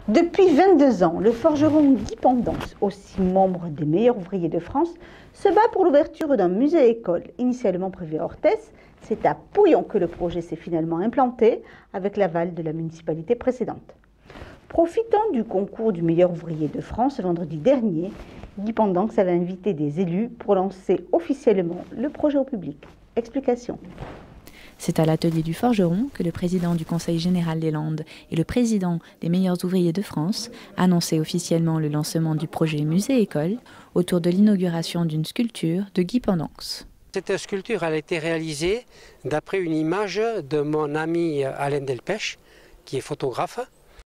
Depuis 22 ans, le forgeron Guy Pendance, aussi membre des meilleurs ouvriers de France, se bat pour l'ouverture d'un musée-école initialement prévu à Orthès. C'est à Pouillon que le projet s'est finalement implanté avec l'aval de la municipalité précédente. Profitant du concours du meilleur ouvrier de France vendredi dernier, Guy Pendance avait invité des élus pour lancer officiellement le projet au public. Explication. C'est à l'atelier du forgeron que le président du Conseil général des Landes et le président des meilleurs ouvriers de France annonçaient officiellement le lancement du projet musée-école autour de l'inauguration d'une sculpture de Guy Pendance. Cette sculpture a été réalisée d'après une image de mon ami Alain Delpech, qui est photographe.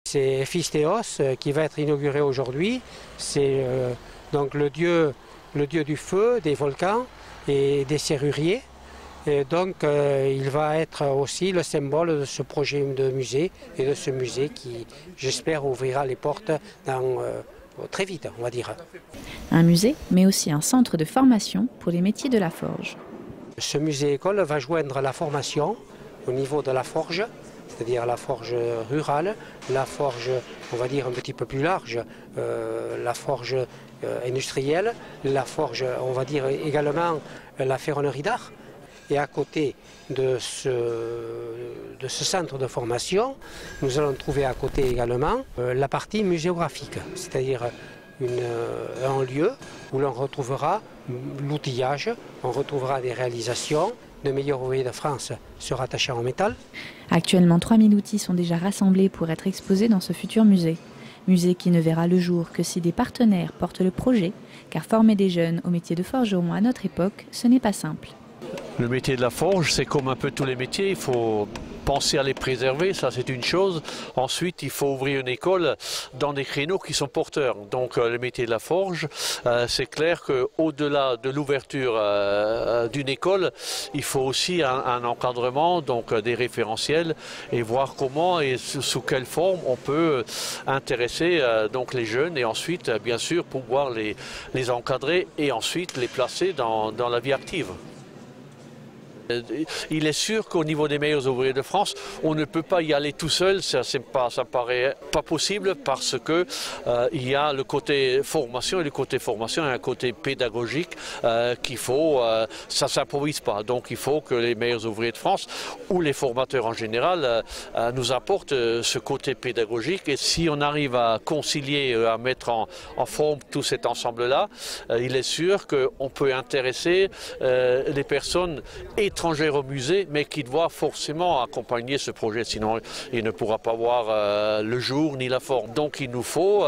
C'est Héphistéos qui va être inauguré aujourd'hui. C'est donc le dieu du feu, des volcans et des serruriers. Et donc il va être aussi le symbole de ce projet de musée et de ce musée qui, j'espère, ouvrira les portes très vite, on va dire. Un musée, mais aussi un centre de formation pour les métiers de la forge. Ce musée-école va joindre la formation au niveau de la forge, c'est-à-dire la forge rurale, la forge, on va dire, un petit peu plus large, la forge industrielle, la forge, on va dire également la ferronnerie d'art. Et à côté de ce centre de formation, nous allons trouver à côté également la partie muséographique, c'est-à-dire un lieu où l'on retrouvera l'outillage, on retrouvera des réalisations de meilleurs ouvriers de France se rattachant au métal. Actuellement, 3000 outils sont déjà rassemblés pour être exposés dans ce futur musée. Musée qui ne verra le jour que si des partenaires portent le projet, car former des jeunes au métier de forgeron à notre époque, ce n'est pas simple. Le métier de la forge, c'est comme un peu tous les métiers, il faut penser à les préserver, ça c'est une chose. Ensuite, il faut ouvrir une école dans des créneaux qui sont porteurs. Donc le métier de la forge, c'est clair qu'au-delà de l'ouverture d'une école, il faut aussi un encadrement, donc des référentiels, et voir comment et sous quelle forme on peut intéresser donc les jeunes et ensuite, bien sûr, pouvoir les encadrer et ensuite les placer dans la vie active. Il est sûr qu'au niveau des meilleurs ouvriers de France, on ne peut pas y aller tout seul, ça me paraît pas possible parce que il y a le côté formation et le côté formation et un côté pédagogique qu'il faut, ça s'improvise pas. Donc il faut que les meilleurs ouvriers de France ou les formateurs en général nous apportent ce côté pédagogique et si on arrive à concilier, à mettre en forme tout cet ensemble-là, il est sûr qu'on peut intéresser les personnes étrangères au musée, mais qui doit forcément accompagner ce projet, sinon il ne pourra pas voir le jour ni la forme. Donc il nous faut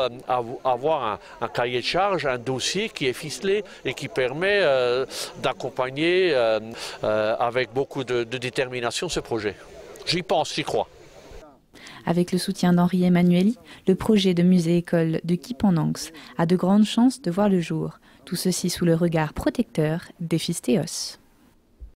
avoir un cahier de charge, un dossier qui est ficelé et qui permet d'accompagner avec beaucoup de détermination ce projet. J'y pense, j'y crois. Avec le soutien d'Henri Emmanuelli, le projet de musée-école de Guy Pendance a de grandes chances de voir le jour. Tout ceci sous le regard protecteur d'Héphistéos.